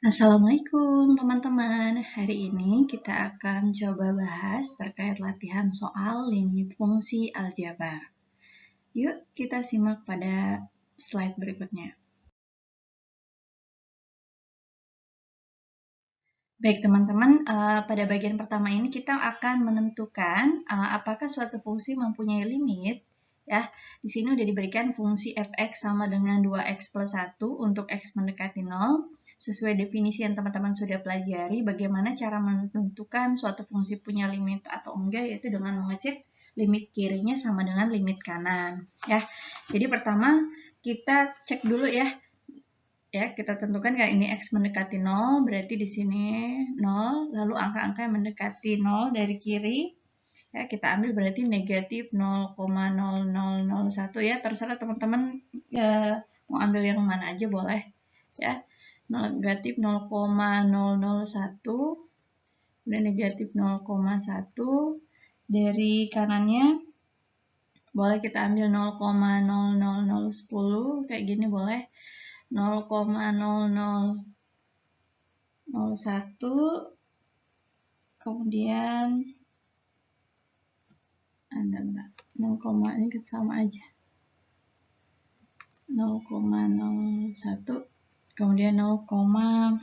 Assalamualaikum teman-teman. Hari ini kita akan coba bahas terkait latihan soal limit fungsi aljabar. Yuk kita simak pada slide berikutnya. Baik teman-teman, pada bagian pertama ini kita akan menentukan apakah suatu fungsi mempunyai limit. Ya, di sini udah diberikan fungsi fx sama dengan 2x plus 1 untuk x mendekati 0. Sesuai definisi yang teman-teman sudah pelajari, bagaimana cara menentukan suatu fungsi punya limit atau enggak, yaitu dengan mengecek limit kirinya sama dengan limit kanan. Ya, jadi pertama kita cek dulu ya. Ya, kita tentukan kayak ini x mendekati 0, berarti di sini 0, lalu angka-angka yang mendekati 0 dari kiri. Ya, kita ambil berarti negatif 0,0001 ya, terserah teman-teman ya, mau ambil yang mana aja boleh ya. Negatif 0,001 dan negatif 0,1 dari kanannya boleh kita ambil 0,00010 kayak gini boleh, 0,0001 kemudian enggak 0, ini sama aja 0,01 kemudian 0,01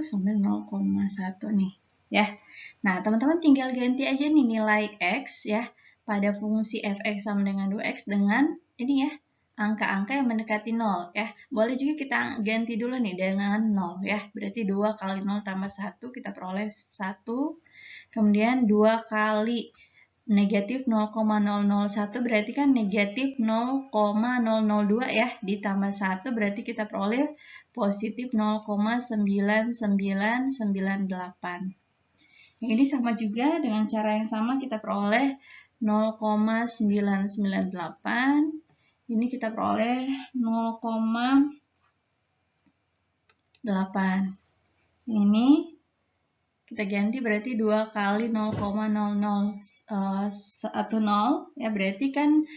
sampai 0,1 nih ya. Nah teman-teman tinggal ganti aja nih nilai x ya pada fungsi fx sama dengan 2x dengan ini ya, angka-angka yang mendekati 0 ya. Boleh juga kita ganti dulu nih dengan 0 ya. Berarti 2 kali 0 tambah 1 kita peroleh 1. Kemudian 2 kali negatif 0,001 berarti kan negatif 0,002 ya. Ditambah 1 berarti kita peroleh positif 0,9998. Yang ini sama juga dengan cara yang sama kita peroleh 0,998. Ini kita peroleh 0,8. Ini kita ganti berarti 2 kali 0,0010 ya, berarti kan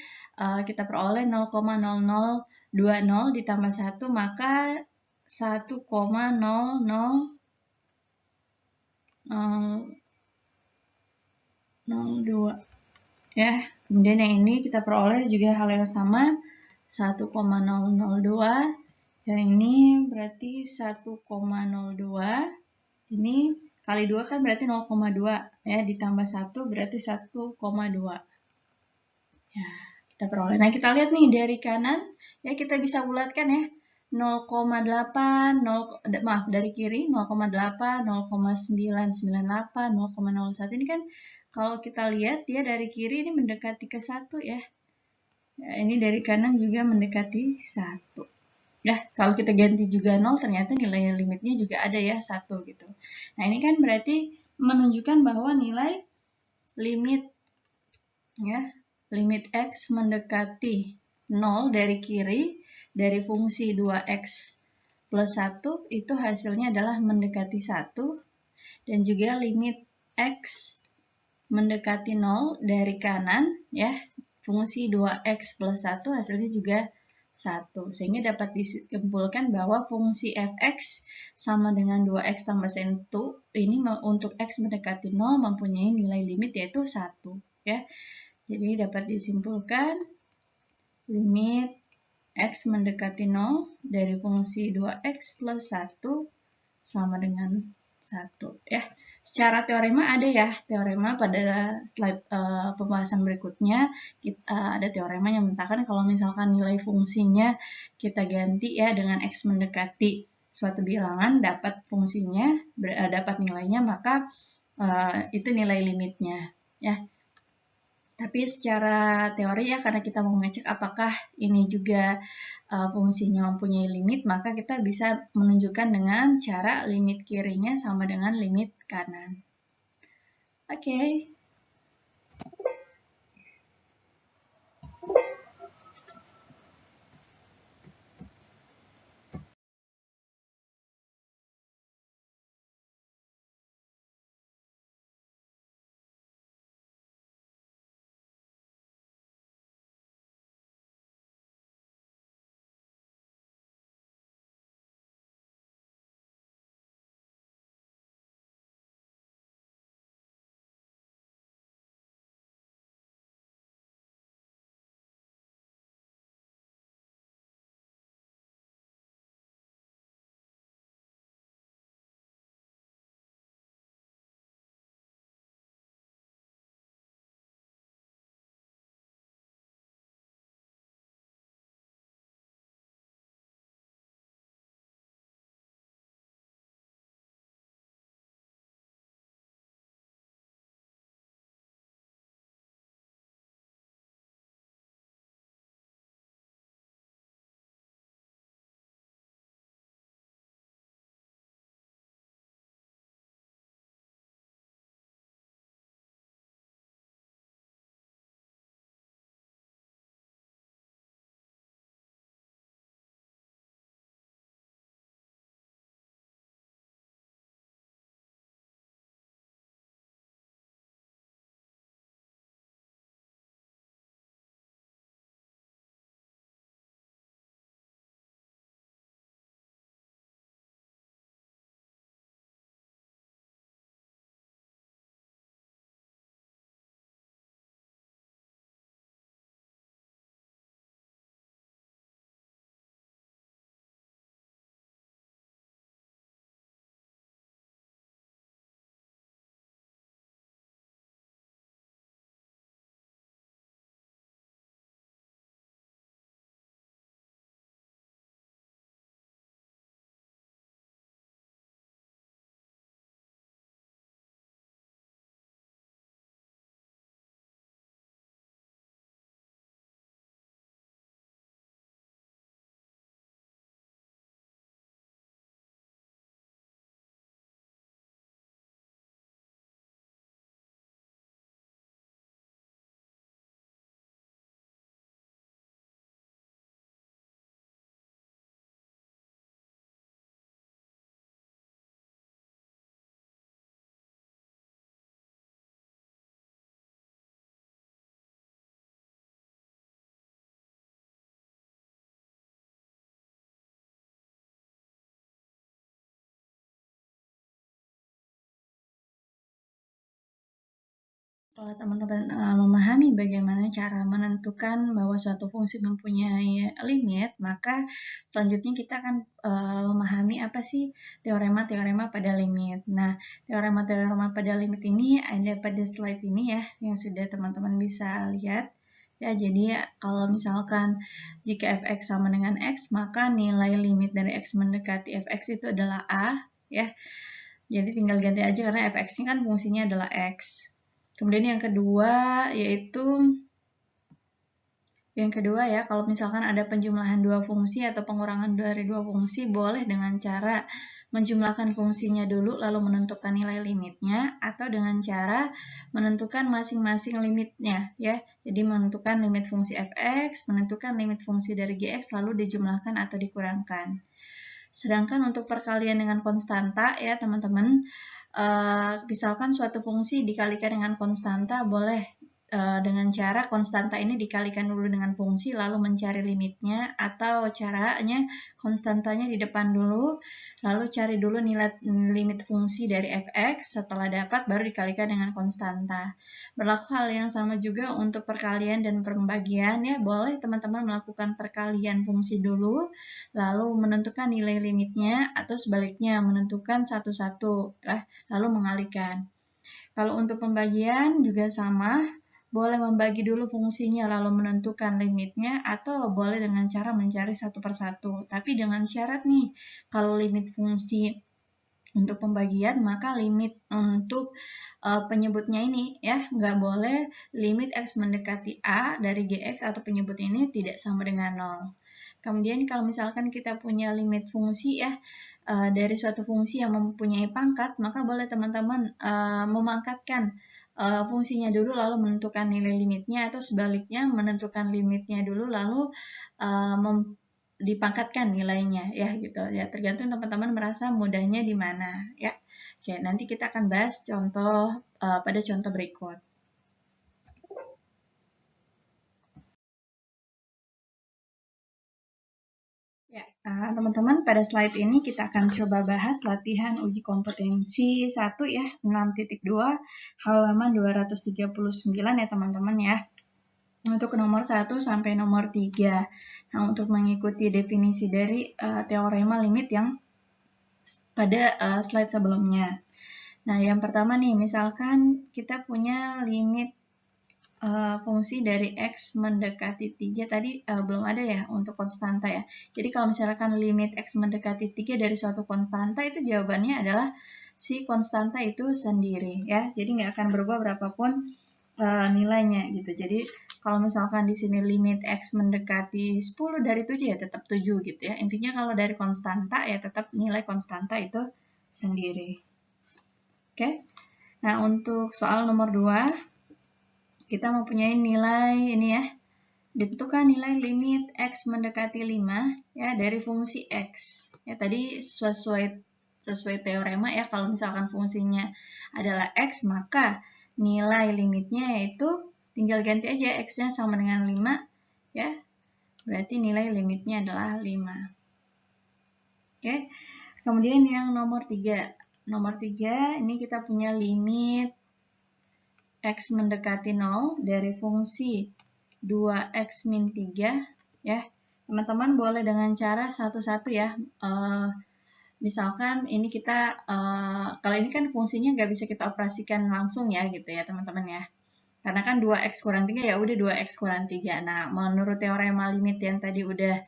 kita peroleh 0,0020 ditambah 1 maka 1,0002 ya. Kemudian yang ini kita peroleh juga hal yang sama 1,002. Yang ini berarti 1,02. Ini kali 2 kan berarti 0,2 ya, ditambah 1 berarti 1,2. Ya, kita peroleh. Nah, kita lihat nih dari kanan ya, kita bisa bulatkan ya. 0,8, maaf dari kiri 0,8, 0,998, 0,01 ini kan kalau kita lihat dia dari kiri ini mendekati ke 1 ya. Ya, ini dari kanan juga mendekati 1. Ya, kalau kita ganti juga 0 ternyata nilai limitnya juga ada ya 1 gitu. Nah, ini kan berarti menunjukkan bahwa nilai limit ya, limit x mendekati 0 dari kiri dari fungsi 2x plus 1 itu hasilnya adalah mendekati 1, dan juga limit x mendekati 0 dari kanan ya, fungsi 2x plus 1 hasilnya juga 1. Sehingga dapat disimpulkan bahwa fungsi fx sama dengan 2x tambah 1 ini untuk x mendekati 0 mempunyai nilai limit yaitu 1 ya. Jadi dapat disimpulkan limit x mendekati 0 dari fungsi 2x plus 1 sama dengan 1 ya. Secara teorema ada ya, teorema pada slide pembahasan berikutnya ada teorema yang mengatakan kalau misalkan nilai fungsinya kita ganti ya dengan x mendekati suatu bilangan, dapat fungsinya, dapat nilainya, maka itu nilai limitnya ya. Tapi secara teori ya, karena kita mau mengecek apakah ini juga fungsinya mempunyai limit, maka kita bisa menunjukkan dengan cara limit kirinya sama dengan limit kanan. Oke. Setelah teman-teman memahami bagaimana cara menentukan bahwa suatu fungsi mempunyai limit, maka selanjutnya kita akan memahami apa sih teorema-teorema pada limit. Nah, teorema-teorema pada limit ini ada pada slide ini ya, yang sudah teman-teman bisa lihat. Ya, jadi kalau misalkan jika fx sama dengan x, maka nilai limit dari x mendekati fx itu adalah a, ya. Jadi tinggal ganti aja karena fx ini kan fungsinya adalah x. Kemudian yang kedua ya, kalau misalkan ada penjumlahan dua fungsi atau pengurangan dari dua fungsi, boleh dengan cara menjumlahkan fungsinya dulu lalu menentukan nilai limitnya, atau dengan cara menentukan masing-masing limitnya ya. Jadi menentukan limit fungsi fx, menentukan limit fungsi dari gx, lalu dijumlahkan atau dikurangkan. Sedangkan untuk perkalian dengan konstanta ya teman-teman, misalkan suatu fungsi dikalikan dengan konstanta, boleh dengan cara konstanta ini dikalikan dulu dengan fungsi lalu mencari limitnya, atau caranya konstantanya di depan dulu lalu cari dulu nilai limit fungsi dari fx, setelah dapat baru dikalikan dengan konstanta. Berlaku hal yang sama juga untuk perkalian dan pembagian ya, boleh teman-teman melakukan perkalian fungsi dulu lalu menentukan nilai limitnya, atau sebaliknya menentukan satu-satu lalu mengalihkan. Kalau untuk pembagian juga sama, boleh membagi dulu fungsinya lalu menentukan limitnya, atau boleh dengan cara mencari satu persatu. Tapi dengan syarat nih, kalau limit fungsi untuk pembagian, maka limit untuk penyebutnya ini ya, nggak boleh limit x mendekati a dari gx atau penyebut ini tidak sama dengan 0. Kemudian kalau misalkan kita punya limit fungsi ya, dari suatu fungsi yang mempunyai pangkat, maka boleh teman-teman memangkatkan fungsinya dulu lalu menentukan nilai limitnya, atau sebaliknya menentukan limitnya dulu lalu dipangkatkan nilainya ya gitu ya, tergantung teman-teman merasa mudahnya di mana ya. Oke, nanti kita akan bahas contoh pada contoh berikut. Ya, teman-teman, pada slide ini kita akan coba bahas latihan uji kompetensi 1 ya, 6.2 halaman 239 ya teman-teman ya. Untuk nomor 1 sampai nomor 3. Nah, untuk mengikuti definisi dari teorema limit yang pada slide sebelumnya. Nah, yang pertama nih, misalkan kita punya limit fungsi dari x mendekati 3 tadi belum ada ya untuk konstanta ya. Jadi kalau misalkan limit x mendekati 3 dari suatu konstanta, itu jawabannya adalah si konstanta itu sendiri ya. Jadi nggak akan berubah berapapun nilainya gitu. Jadi kalau misalkan di sini limit x mendekati 10 dari 7 ya tetap 7 gitu ya. Intinya kalau dari konstanta ya tetap nilai konstanta itu sendiri. Oke. Nah, untuk soal nomor 2 kita mempunyai nilai ini ya, ditentukan nilai limit x mendekati 5 ya dari fungsi x. Ya tadi sesuai teorema ya, kalau misalkan fungsinya adalah x, maka nilai limitnya yaitu tinggal ganti aja x-nya sama dengan 5 ya. Berarti nilai limitnya adalah 5. Oke. Kemudian yang nomor 3. Nomor 3 ini kita punya limit x mendekati 0 dari fungsi 2x min 3 ya. Teman-teman boleh dengan cara satu-satu ya. Misalkan ini kita, kalau ini kan fungsinya nggak bisa kita operasikan langsung ya gitu ya teman-teman ya. Karena kan 2x kurang 3 ya udah 2x kurang 3. Nah, menurut teorema limit yang tadi udah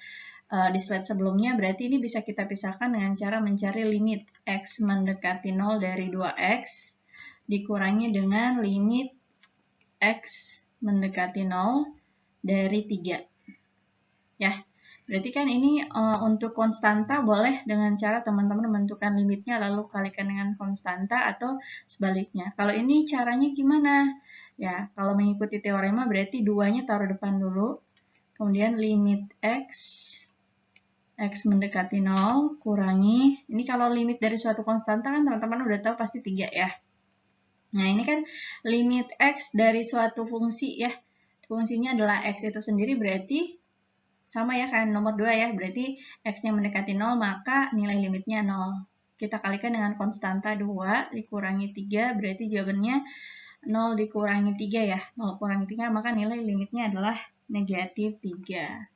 di slide sebelumnya, berarti ini bisa kita pisahkan dengan cara mencari limit x mendekati 0 dari 2x dikurangi dengan limit x mendekati 0 dari 3. Ya, berarti kan ini untuk konstanta boleh dengan cara teman-teman menentukan limitnya lalu kalikan dengan konstanta, atau sebaliknya. Kalau ini caranya gimana? Ya, kalau mengikuti teorema berarti 2-nya taruh depan dulu. Kemudian limit x mendekati 0 kurangi, ini kalau limit dari suatu konstanta kan teman-teman udah tahu pasti 3 ya. Nah, ini kan limit x dari suatu fungsi ya. Fungsinya adalah x itu sendiri, berarti sama ya kan nomor 2 ya. Berarti x-nya mendekati 0, maka nilai limitnya 0. Kita kalikan dengan konstanta 2 dikurangi 3, berarti jawabannya 0 dikurangi 3 ya. 0 kurangi 3 maka nilai limitnya adalah negatif 3.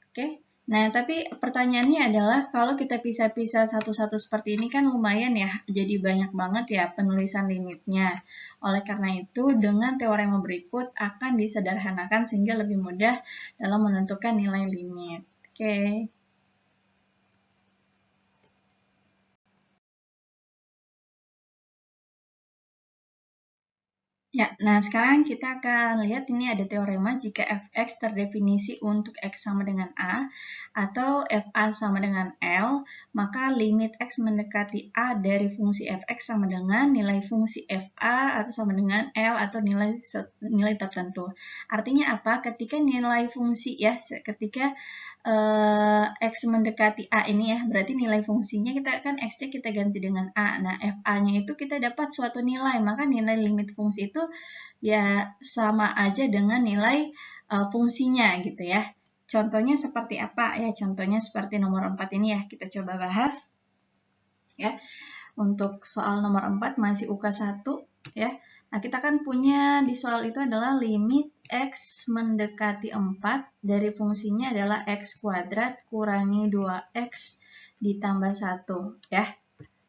Oke. Nah, tapi pertanyaannya adalah kalau kita pisah-pisah satu-satu seperti ini kan lumayan ya, jadi banyak banget ya penulisan limitnya. Oleh karena itu, dengan teorema berikut akan disederhanakan sehingga lebih mudah dalam menentukan nilai limit. Oke. Ya, nah sekarang kita akan lihat ini ada teorema jika fx terdefinisi untuk x sama dengan a atau fa sama dengan L, maka limit x mendekati a dari fungsi fx sama dengan nilai fungsi fa atau sama dengan L atau nilai tertentu. Artinya apa? Ketika nilai fungsi ya, ketika x mendekati a ini ya, berarti nilai fungsinya kita kan x-nya kita ganti dengan a. Nah, fa-nya itu kita dapat suatu nilai, maka nilai limit fungsi itu ya sama aja dengan nilai fungsinya gitu ya. Contohnya seperti apa ya? Contohnya seperti nomor 4 ini ya, kita coba bahas. Ya. Untuk soal nomor 4 masih UK1 ya. Nah, kita kan punya di soal itu adalah limit x mendekati 4 dari fungsinya adalah x kuadrat kurangi 2x ditambah 1 ya.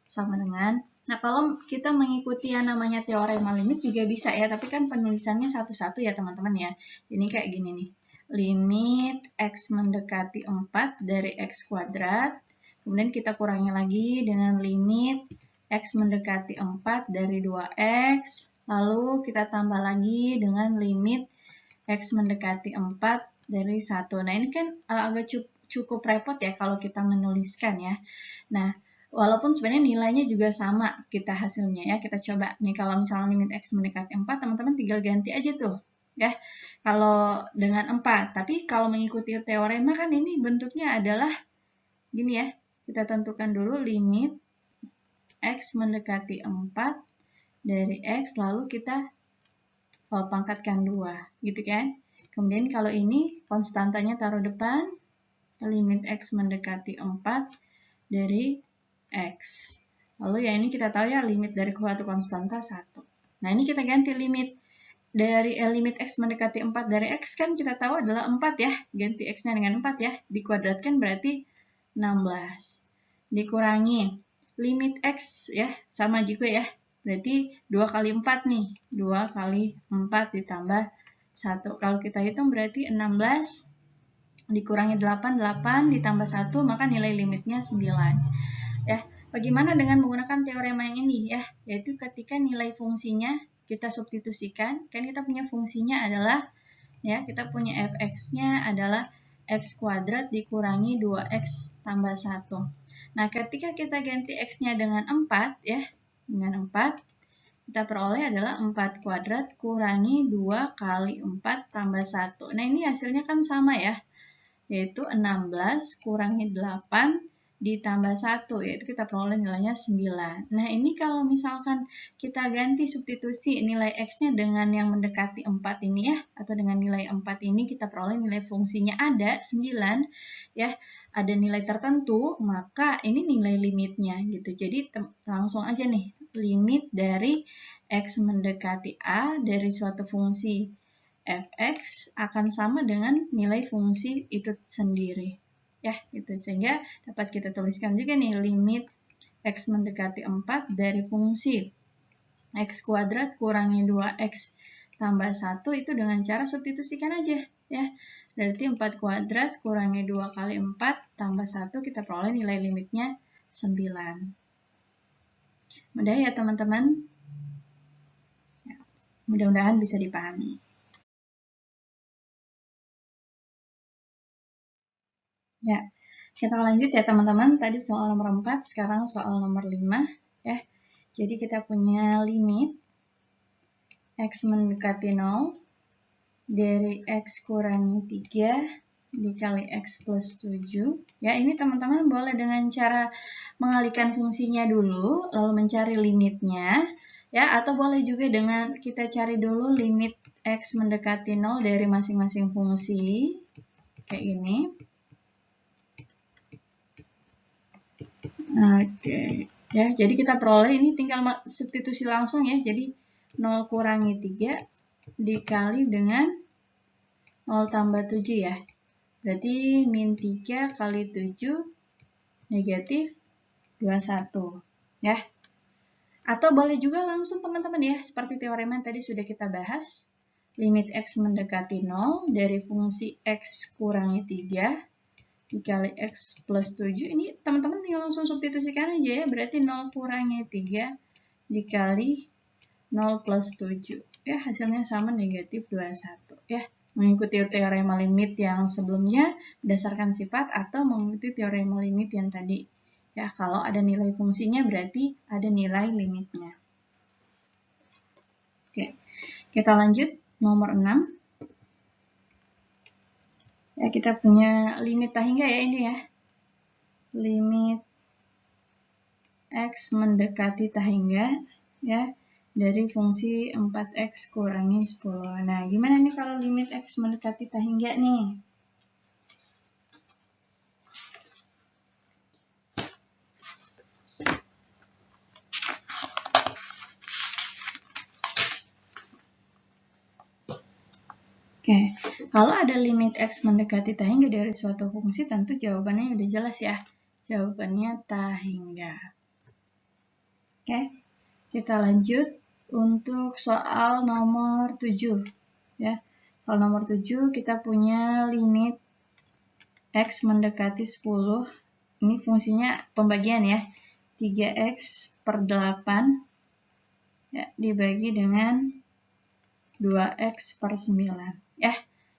Sama dengan, nah kalau kita mengikuti yang namanya teorema limit juga bisa ya, tapi kan penulisannya satu-satu ya teman-teman ya. Ini kayak gini nih, limit x mendekati 4 dari x kuadrat, kemudian kita kurangi lagi dengan limit x mendekati 4 dari 2x, lalu kita tambah lagi dengan limit x mendekati 4 dari 1. Nah ini kan agak cukup repot ya kalau kita menuliskan ya. Nah, walaupun sebenarnya nilainya juga sama kita hasilnya ya. Kita coba nih kalau misalnya limit x mendekati 4, teman-teman tinggal ganti aja tuh. Ya, kalau dengan 4. Tapi kalau mengikuti teorema kan ini bentuknya adalah gini ya. Kita tentukan dulu limit x mendekati 4 dari x, lalu kita pangkatkan 2, gitu kan. Kemudian kalau ini konstantanya taruh depan, limit x mendekati 4 dari x. Lalu ya ini kita tahu ya limit dari suatu konstanta 1. Nah ini kita ganti limit dari limit x mendekati 4 dari x kan kita tahu adalah 4 ya. Ganti x-nya dengan 4 ya. Dikuadratkan berarti 16. Dikurangi limit x ya, sama juga ya. Berarti 2 kali 4 nih. 2 kali 4 ditambah 1. Kalau kita hitung berarti 16 dikurangi 8, 8 ditambah 1, maka nilai limitnya 9. Ya, bagaimana dengan menggunakan teorema yang ini ya? Yaitu ketika nilai fungsinya kita substitusikan, kan kita punya fungsinya adalah ya, kita punya fx-nya adalah x kuadrat dikurangi 2x tambah 1. Nah, ketika kita ganti x-nya dengan 4 ya, dengan 4 kita peroleh adalah 4 kuadrat kurangi 2 kali 4 tambah 1. Nah, ini hasilnya kan sama ya, yaitu 16 kurangi 8 ditambah 1, yaitu kita peroleh nilainya 9. Nah, ini kalau misalkan kita ganti substitusi nilai x-nya dengan yang mendekati 4 ini ya, atau dengan nilai 4 ini kita peroleh nilai fungsinya ada 9 ya, ada nilai tertentu, maka ini nilai limitnya gitu. Jadi langsung aja nih, limit dari x mendekati a dari suatu fungsi fx akan sama dengan nilai fungsi itu sendiri. Ya, gitu. Sehingga dapat kita tuliskan juga nih limit x mendekati 4 dari fungsi x kuadrat kurangi 2x tambah 1 itu dengan cara substitusikan aja ya. Berarti 4 kuadrat kurangi 2 kali 4 tambah 1 kita peroleh nilai limitnya 9. Mudah ya teman-teman? Ya, mudah-mudahan bisa dipahami. Ya, kita lanjut ya teman-teman. Tadi soal nomor 4, sekarang soal nomor 5 ya. Jadi kita punya limit x mendekati 0 dari x kurangi 3 dikali x plus 7. Ya, ini teman-teman boleh dengan cara mengalihkan fungsinya dulu, lalu mencari limitnya. Ya, atau boleh juga dengan kita cari dulu limit x mendekati 0 dari masing-masing fungsi. Kayak gini. Oke, ya, jadi kita peroleh ini tinggal substitusi langsung ya. Jadi 0 kurangi 3 dikali dengan 0 tambah 7 ya. Berarti min 3 kali 7 negatif 21 ya. Atau boleh juga langsung teman-teman ya, seperti teorema yang tadi sudah kita bahas. Limit X mendekati 0 dari fungsi X kurangi 3 dikali X plus 7. Ini teman-teman tinggal langsung substitusikan aja ya. Berarti 0 kurangi 3 dikali 0 plus 7. Ya, hasilnya sama negatif 21 ya. Mengikuti teorema limit yang sebelumnya berdasarkan sifat atau mengikuti teorema limit yang tadi. Ya, kalau ada nilai fungsinya berarti ada nilai limitnya. Oke, kita lanjut nomor 6. Ya, kita punya limit tak hingga ya ini ya. Limit X mendekati tak hingga ya dari fungsi 4X kurangi 10. Nah, gimana nih kalau limit X mendekati tak hingga nih? Oke, kalau ada limit X mendekati tak hingga dari suatu fungsi, tentu jawabannya udah jelas ya. Jawabannya tak hingga. Oke, kita lanjut untuk soal nomor 7. Ya, soal nomor 7 kita punya limit X mendekati 10. Ini fungsinya pembagian ya. 3X per 8 ya, dibagi dengan 2X per 9 ya.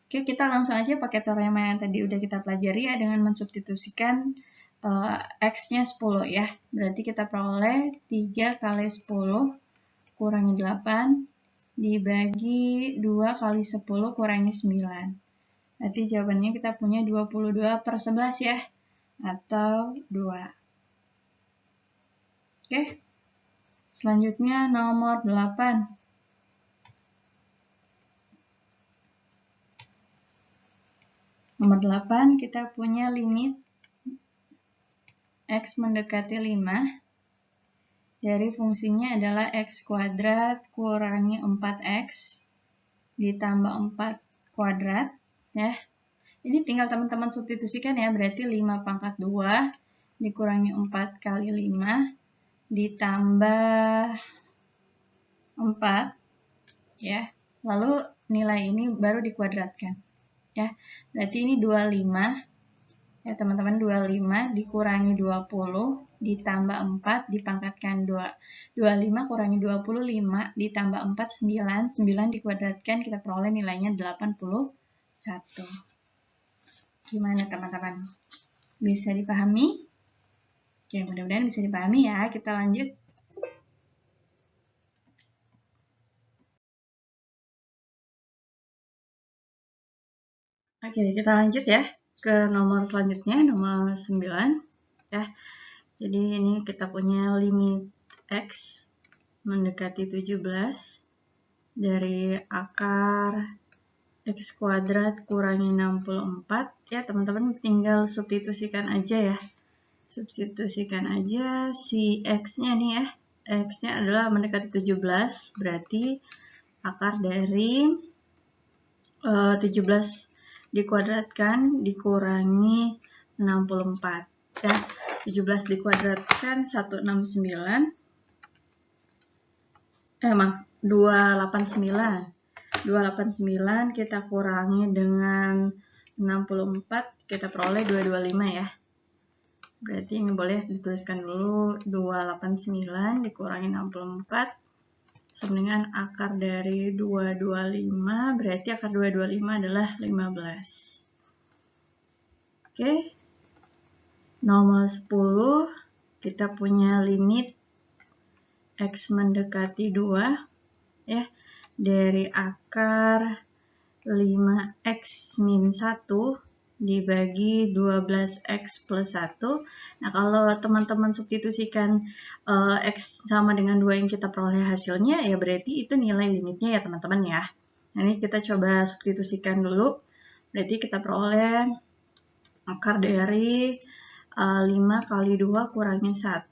Oke, kita langsung aja pakai teorema yang tadi udah kita pelajari ya, dengan mensubstitusikan X-nya 10 ya. Berarti kita peroleh 3 kali 10 kurangi 8 dibagi 2 kali 10 kurangi 9. Berarti jawabannya kita punya 22 per 11 ya, atau 2. Oke, selanjutnya nomor 8. Nomor 8 kita punya limit X mendekati 5 dari fungsinya adalah X kuadrat kurangi 4X ditambah 4 kuadrat ya. Ini tinggal teman-teman substitusikan ya, berarti 5 pangkat 2 dikurangi 4 kali 5 ditambah 4 ya. Lalu nilai ini baru dikuadratkan ya. Berarti ini 25 ya teman-teman, 25 dikurangi 20 ditambah 4 dipangkatkan 2. 25 kurangi 25 ditambah 4 9. 9 dikuadratkan kita peroleh nilainya 81. Gimana teman-teman? Bisa dipahami? Oke, mudah-mudahan bisa dipahami ya. Kita lanjut. Oke, kita lanjut ya ke nomor selanjutnya, nomor 9 ya. Jadi ini kita punya limit X mendekati 17 dari akar X kuadrat kurangi 64 ya teman-teman, tinggal substitusikan aja ya. Substitusikan aja si X-nya nih ya. X-nya adalah mendekati 17, berarti akar dari 17 dikuadratkan dikurangi 64 ya. 17 dikuadratkan 169 289 kita kurangi dengan 64 kita peroleh 225 ya. Berarti ini boleh dituliskan dulu 289 dikurangi 64 sama dengan akar dari 225, berarti akar 225 adalah 15. Oke. Nomor 10 kita punya limit X mendekati 2 ya dari akar 5X min 1 dibagi 12X plus 1. Nah, kalau teman-teman substitusikan X sama dengan 2 yang kita peroleh hasilnya, ya berarti itu nilai limitnya ya teman-teman ya. Nah, ini kita coba substitusikan dulu. Berarti kita peroleh akar dari 5 kali 2 kurangi 1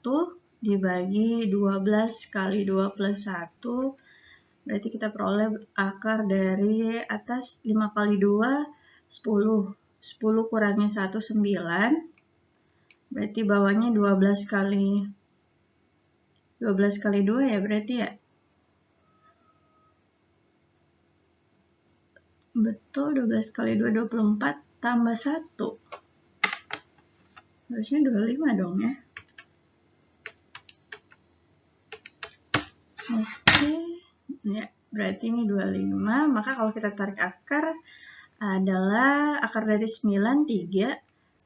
dibagi 12 kali 2 plus 1. berarti kita peroleh akar dari atas 5 kali 2, 10. 10 kurangi 1, 9. Berarti bawahnya 12 kali 2 ya berarti ya. Betul, 12 kali 2, 24 tambah 1. Harusnya 25 dong ya. Oke, ya, berarti ini 25. Maka kalau kita tarik akar adalah akar dari 9, 3.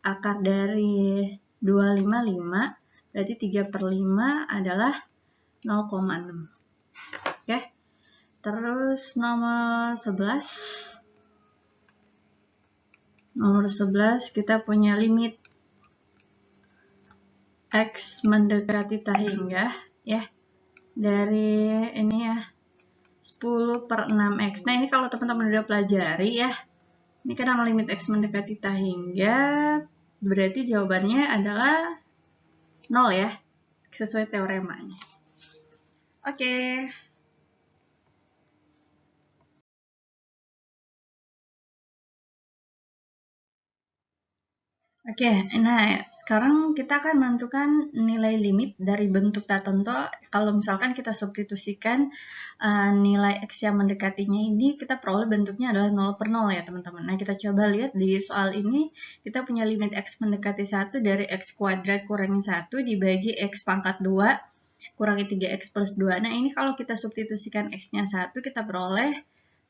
Akar dari 25, 5. Berarti 3 per 5 adalah 0,6. Oke, terus nomor 11. Nomor 11 kita punya limit X mendekati tak hingga ya. Dari ini ya 10 per 6X. Nah ini kalau teman-teman udah pelajari ya. Ini karena limit X mendekati tak hingga berarti jawabannya adalah 0 ya. Sesuai teoremanya. Oke. Oke, nah sekarang kita akan menentukan nilai limit dari bentuk tertentu. Kalau misalkan kita substitusikan nilai X yang mendekatinya ini, kita peroleh bentuknya adalah 0 per 0 ya teman-teman. Nah kita coba lihat di soal ini, kita punya limit X mendekati 1 dari X kuadrat kurangi 1 dibagi X pangkat 2 kurangi 3X plus 2. Nah ini kalau kita substitusikan X-nya 1, kita peroleh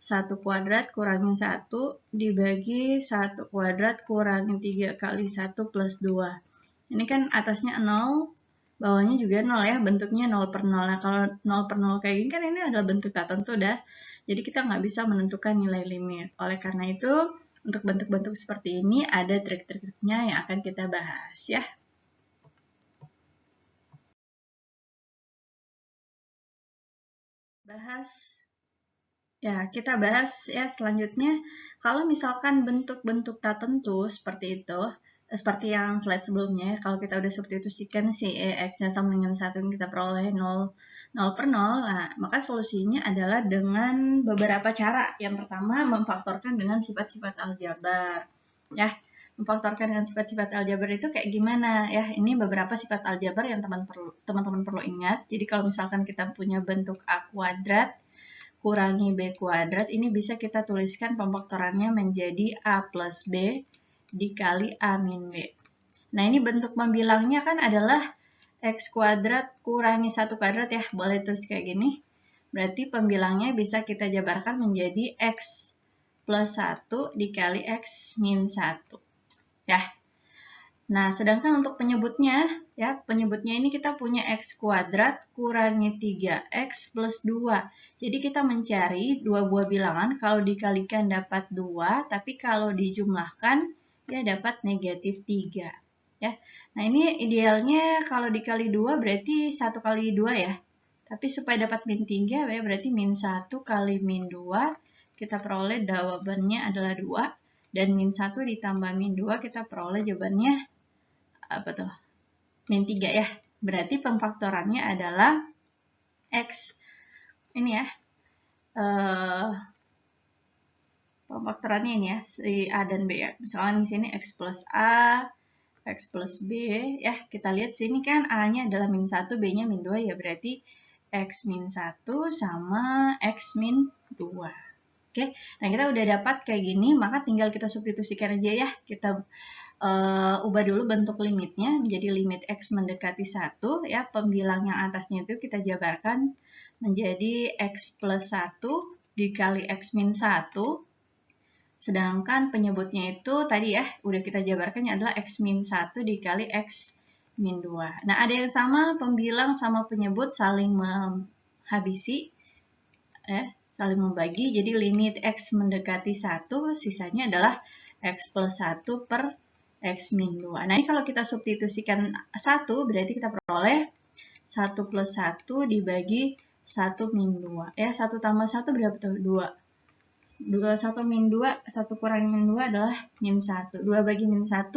1 kuadrat kurangi 1 dibagi 1 kuadrat kurangi 3 kali 1 plus 2. Ini kan atasnya 0, bawahnya juga 0 ya, bentuknya 0 per 0. Nah kalau 0 per 0 kayak gini kan ini adalah bentuk tak tentu dah. Jadi kita nggak bisa menentukan nilai limit. Oleh karena itu, untuk bentuk-bentuk seperti ini ada trik-triknya yang akan kita bahas ya. Kita bahas ya selanjutnya. Kalau misalkan bentuk-bentuk tertentu seperti itu, seperti yang slide sebelumnya, kalau kita udah substitusikan si X-nya sama dengan 1, kita peroleh 0 per 0, nah, maka solusinya adalah dengan beberapa cara. Yang pertama, memfaktorkan dengan sifat-sifat aljabar. Ya, memfaktorkan dengan sifat-sifat aljabar itu kayak gimana? Ya, ini beberapa sifat aljabar yang teman-teman perlu ingat. Jadi kalau misalkan kita punya bentuk A kuadrat, kurangi B kuadrat, ini bisa kita tuliskan pemfaktorannya menjadi A plus B dikali A min B. Nah ini bentuk pembilangnya kan adalah X kuadrat kurangi 1 kuadrat ya, boleh tulis kayak gini. Berarti pembilangnya bisa kita jabarkan menjadi X plus 1 dikali X min 1. Ya. Nah, sedangkan untuk penyebutnya, ya, penyebutnya ini kita punya X kuadrat kurangi 3X plus 2. Jadi kita mencari dua buah bilangan, kalau dikalikan dapat 2, tapi kalau dijumlahkan, dia dapat negatif 3. Ya. Nah, ini idealnya kalau dikali 2 berarti 1 kali 2 ya. Tapi supaya dapat min 3, ya, berarti min 1 kali min 2, kita peroleh jawabannya adalah 2. Dan min 1 ditambah min 2, kita peroleh jawabannya apa tuh? Min 3 ya. Berarti pemfaktorannya adalah X. Ini ya. Pemfaktorannya ini ya, si A dan B ya. Misalnya di sini X plus A, X plus B. Ya, kita lihat sini kan A-nya adalah min 1, B-nya min 2 ya. Berarti X min 1 sama X min 2. Oke, nah kita udah dapat kayak gini, maka tinggal kita substitusikan aja ya. Kita ubah dulu bentuk limitnya menjadi limit X mendekati 1 ya, pembilang yang atasnya itu kita jabarkan menjadi X plus 1 dikali X min 1, sedangkan penyebutnya itu tadi ya udah kita jabarkannya adalah X min 1 dikali X min 2. Nah ada yang sama, pembilang sama penyebut saling menghabisi ya, saling membagi, jadi limit X mendekati 1 sisanya adalah X plus 1 per X min 2. Nah, ini kalau kita substitusikan 1, berarti kita peroleh 1 plus 1 dibagi 1 min 2. Ya, 1 tambah 1 berapa tuh? 2. 1 min 2, 1 kurangi min 2 adalah min 1. 2 bagi min 1,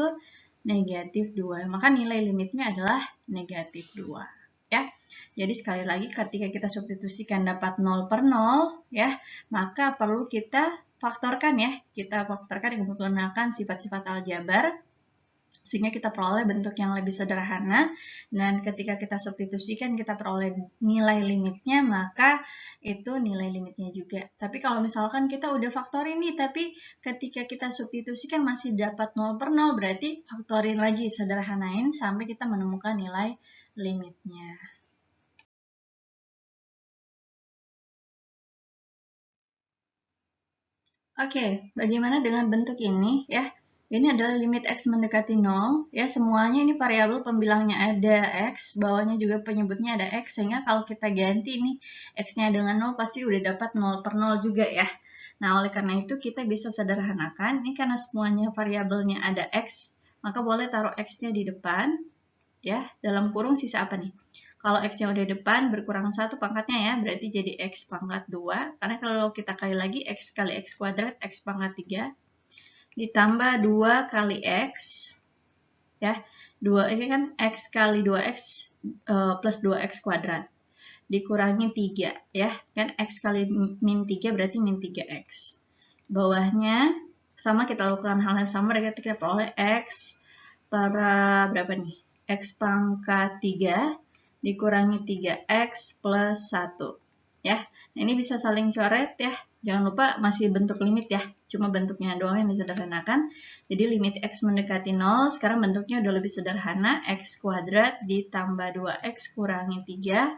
negatif 2. Maka nilai limitnya adalah negatif 2. Ya. Jadi sekali lagi ketika kita substitusikan dapat 0 per 0 ya, maka perlu kita faktorkan ya. Kita faktorkan dengan menggunakan sifat-sifat aljabar sehingga kita peroleh bentuk yang lebih sederhana, dan ketika kita substitusikan kita peroleh nilai limitnya, maka itu nilai limitnya juga. Tapi kalau misalkan kita udah faktorin nih, tapi ketika kita substitusikan masih dapat 0 per 0, berarti faktorin lagi, sederhanain sampai kita menemukan nilai limitnya. Oke, bagaimana dengan bentuk ini ya? Ini adalah limit X mendekati 0, ya semuanya ini variabel pembilangnya ada X, bawahnya juga penyebutnya ada X, sehingga kalau kita ganti nih X-nya dengan 0 pasti udah dapat 0 per 0 juga ya. Nah, oleh karena itu kita bisa sederhanakan, ini karena semuanya variabelnya ada X, maka boleh taruh X-nya di depan, ya, dalam kurung sisa apa nih? Kalau X-nya udah depan berkurang 1 pangkatnya ya, berarti jadi X pangkat 2. Karena kalau kita kali lagi X kali X kuadrat, X pangkat 3. Ditambah 2 kali X. Ya, 2 ini kan X kali 2X plus 2X kuadrat. Dikurangi 3 ya, kan X kali min 3 berarti min 3X. Bawahnya sama kita lakukan hal yang sama, berarti kita peroleh X per berapa nih? X pangkat 3 dikurangi 3X plus 1. Ya, nah ini bisa saling coret ya. Jangan lupa masih bentuk limit ya. Cuma bentuknya doang yang disederhanakan. Jadi limit X mendekati 0, sekarang bentuknya udah lebih sederhana. X kuadrat ditambah 2X kurangi 3.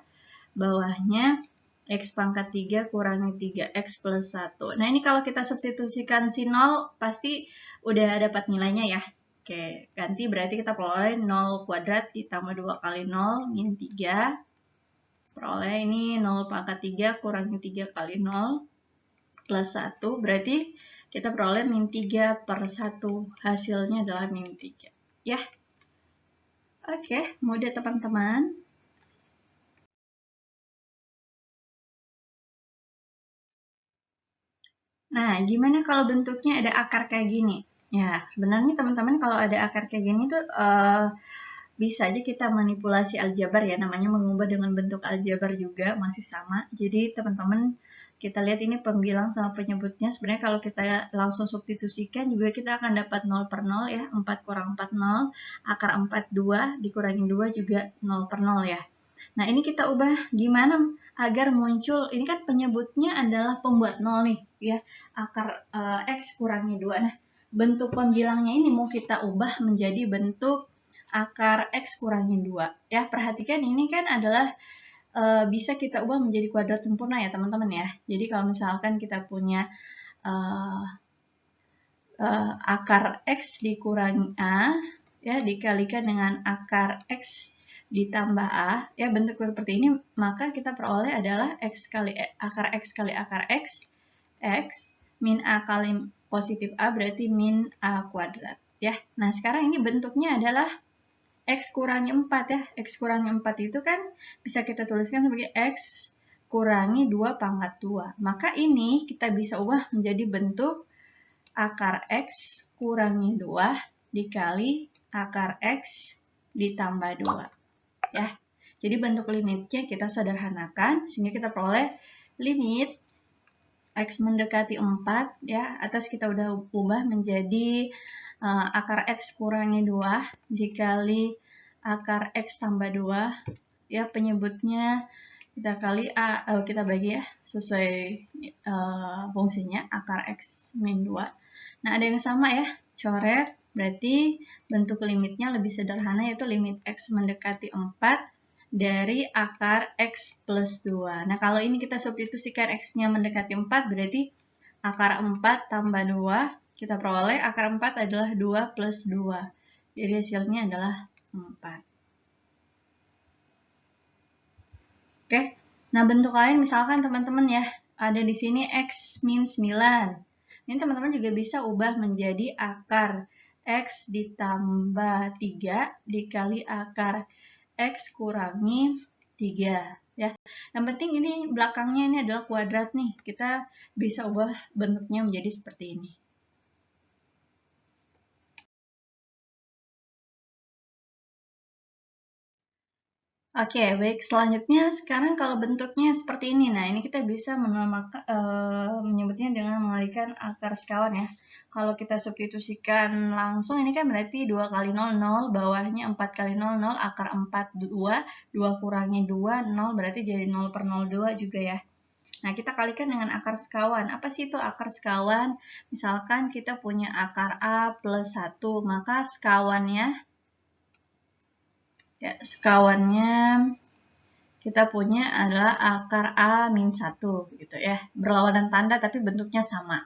Bawahnya X pangkat 3 kurangi 3X plus 1. Nah ini kalau kita substitusikan si 0, pasti udah dapat nilainya ya. Oke, ganti berarti kita peroleh 0 kuadrat ditambah 2 kali 0, min 3. Peroleh ini 0 pangkat 3 kurangi 3 kali 0, plus 1. Berarti kita peroleh min 3 per 1. Hasilnya adalah min 3. Ya. Oke, mudah teman-teman. Nah, gimana kalau bentuknya ada akar kayak gini? Ya, sebenarnya teman-teman kalau ada akar kayak gini tuh bisa aja kita manipulasi aljabar ya, namanya mengubah dengan bentuk aljabar juga masih sama. Jadi teman-teman kita lihat ini pembilang sama penyebutnya, sebenarnya kalau kita langsung substitusikan juga kita akan dapat 0 per 0 ya, 4 kurang 4 0, akar 4 2, dikurangi 2 juga 0 per 0 ya. Nah ini kita ubah gimana agar muncul, ini kan penyebutnya adalah pembuat 0 nih ya, akar X kurangi 2. Nah bentuk pembilangnya ini mau kita ubah menjadi bentuk akar X kurangi 2 ya. Perhatikan ini kan adalah bisa kita ubah menjadi kuadrat sempurna ya teman-teman ya. Jadi kalau misalkan kita punya akar X dikurangi A ya, dikalikan dengan akar X ditambah A ya, bentuk seperti ini, maka kita peroleh adalah X kali akar X kali akar X, X min A kali positif A berarti min A kuadrat ya. Nah sekarang ini bentuknya adalah X kurangi 4 ya. X kurangi 4 itu kan bisa kita tuliskan sebagai X kurangi 2 pangkat 2. Maka ini kita bisa ubah menjadi bentuk akar X kurangi 2 dikali akar X ditambah 2. Ya. Jadi bentuk limitnya kita sederhanakan sehingga kita peroleh limit X mendekati 4 ya. Atas kita udah ubah menjadi akar X kurangi 2 dikali akar X tambah 2 ya, penyebutnya kita kali kita bagi ya sesuai fungsinya, akar X min 2. Nah ada yang sama ya, coret, berarti bentuk limitnya lebih sederhana yaitu limit X mendekati 4 dari akar X plus 2. Nah kalau ini kita substitusikan X-nya mendekati 4 berarti akar 4 tambah 2, kita peroleh akar 4 adalah 2 plus 2. Jadi hasilnya adalah 4. Oke, nah bentuk lain misalkan teman-teman ya, ada di sini X min 9. Ini teman-teman juga bisa ubah menjadi akar X ditambah 3 dikali akar X kurangi 3. Ya, yang penting ini belakangnya ini adalah kuadrat nih, kita bisa ubah bentuknya menjadi seperti ini. Oke, baik. Selanjutnya sekarang kalau bentuknya seperti ini. Nah, ini kita bisa menyebutnya dengan mengalihkan akar sekawan ya. Kalau kita substitusikan langsung, ini kan berarti 2 kali 0, 0, bawahnya 4 kali 0, 0, akar 4, 2, 2 kurangi 2, 0, berarti jadi 0 per 0,2 juga ya. Nah, kita kalikan dengan akar sekawan. Apa sih itu akar sekawan? Misalkan kita punya akar A plus 1, maka sekawannya kita punya adalah akar A min 1 gitu ya. Berlawanan tanda tapi bentuknya sama.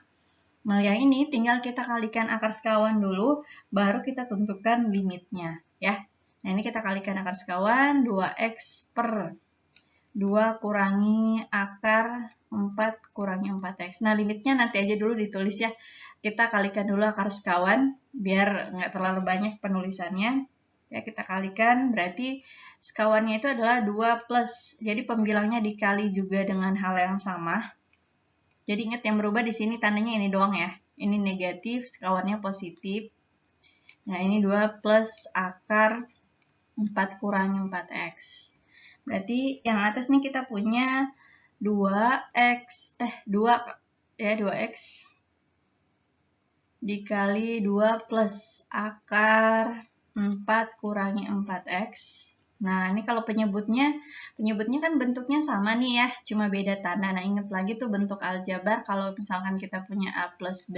Nah, yang ini tinggal kita kalikan akar sekawan dulu, baru kita tentukan limitnya ya. Nah, ini kita kalikan akar sekawan 2x per 2 kurangi akar 4 kurangi 4x. Nah, limitnya nanti aja dulu ditulis ya. Kita kalikan dulu akar sekawan, biar nggak terlalu banyak penulisannya. Ya, kita kalikan, berarti sekawannya itu adalah 2 plus. Jadi pembilangnya dikali juga dengan hal yang sama. Jadi ingat yang berubah di sini tandanya ini doang ya. Ini negatif, sekawannya positif. Nah, ini 2 plus akar 4 kurangi 4x. Berarti yang atas nih kita punya 2x dikali 2 plus akar 4 kurangi 4x. Nah, ini kalau penyebutnya kan bentuknya sama nih ya, cuma beda tanda. Nah, ingat lagi tuh bentuk aljabar kalau misalkan kita punya A plus B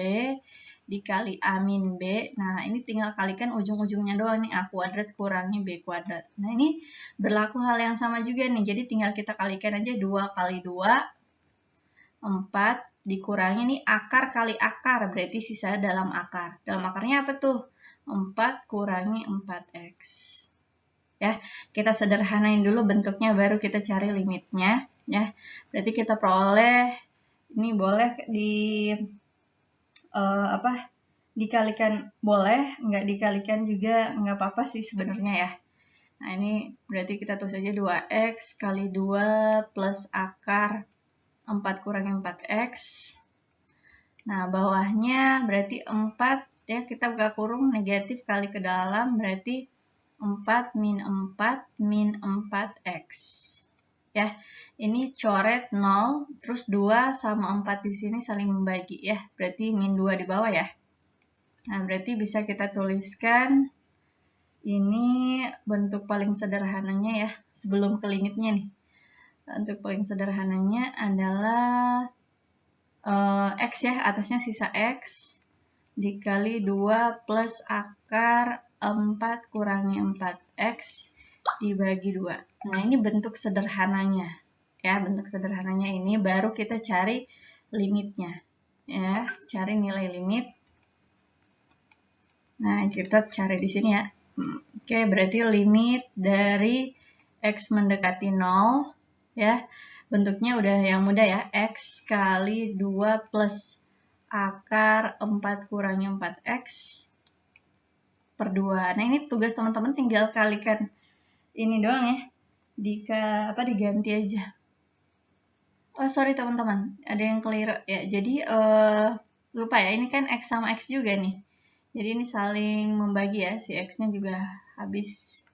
dikali A min B. Nah, ini tinggal kalikan ujung-ujungnya doang nih, A kuadrat kurangi B kuadrat. Nah, ini berlaku hal yang sama juga nih, jadi tinggal kita kalikan aja 2 kali 2, 4 dikurangi nih akar kali akar, berarti sisa dalam akar. Dalam akarnya apa tuh? 4 kurangi 4x. Ya, kita sederhanain dulu bentuknya, baru kita cari limitnya. Ya, berarti kita peroleh, ini boleh dikalikan boleh, nggak dikalikan juga nggak apa-apa sih sebenarnya ya. Nah, ini berarti kita tulis aja 2x kali 2 plus akar 4 kurangi 4x. Nah, bawahnya berarti 4, ya kita buka kurung, negatif kali ke dalam, berarti 4 min 4 min 4x. Ya, ini coret 0, terus 2 sama 4 di sini saling membagi ya, berarti min 2 di bawah ya. Nah, berarti bisa kita tuliskan ini bentuk paling sederhananya ya, sebelum ke limitnya nih. Bentuk paling sederhananya adalah X ya, atasnya sisa X dikali 2 plus akar 4 kurangi 4X dibagi 2. Nah, ini bentuk sederhananya. Ya, bentuk sederhananya ini baru kita cari limitnya. Ya, cari nilai limit. Nah, kita cari di sini ya. Oke, berarti limit dari X mendekati 0 ya. Bentuknya udah yang mudah ya. X kali 2 plus akar 4 kurangi 4x per 2. Nah, ini tugas teman-teman tinggal kalikan ini doang ya. Diganti aja. Oh, sorry teman-teman. Ada yang keliru ya. Jadi, lupa ya. Ini kan X sama X juga nih. Jadi ini saling membagi ya. Si X-nya juga habis.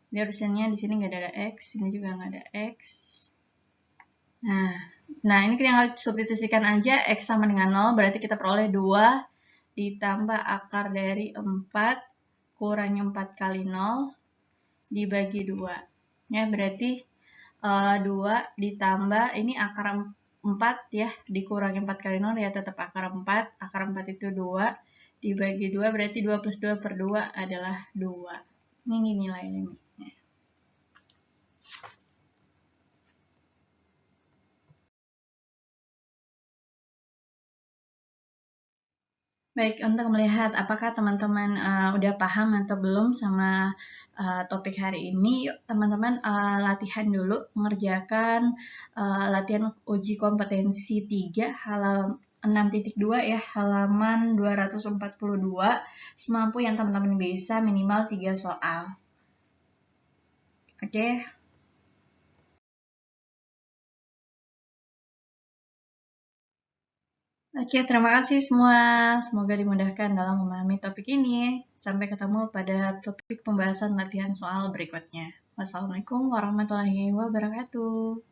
Jadi harusnya di sini nggak ada X. Ini juga nggak ada X. Nah, ini tinggal substitusikan aja X sama dengan 0, berarti kita peroleh 2 ditambah akar dari 4 kurangi 4 kali 0 dibagi 2. Ya, berarti 2 ditambah, ini akar 4 ya, dikurangi 4 kali 0 ya tetap akar 4. Akar 4 itu 2 dibagi 2, berarti 2 plus 2 per 2 adalah 2. Ini nilai limitnya. Baik, untuk melihat apakah teman-teman udah paham atau belum sama topik hari ini, yuk teman-teman latihan dulu, mengerjakan latihan uji kompetensi 3 halaman 6.2 ya, halaman 242, semampu yang teman-teman bisa, minimal 3 soal. Oke. Oke, terima kasih semua. Semoga dimudahkan dalam memahami topik ini. Sampai ketemu pada topik pembahasan latihan soal berikutnya. Wassalamualaikum warahmatullahi wabarakatuh.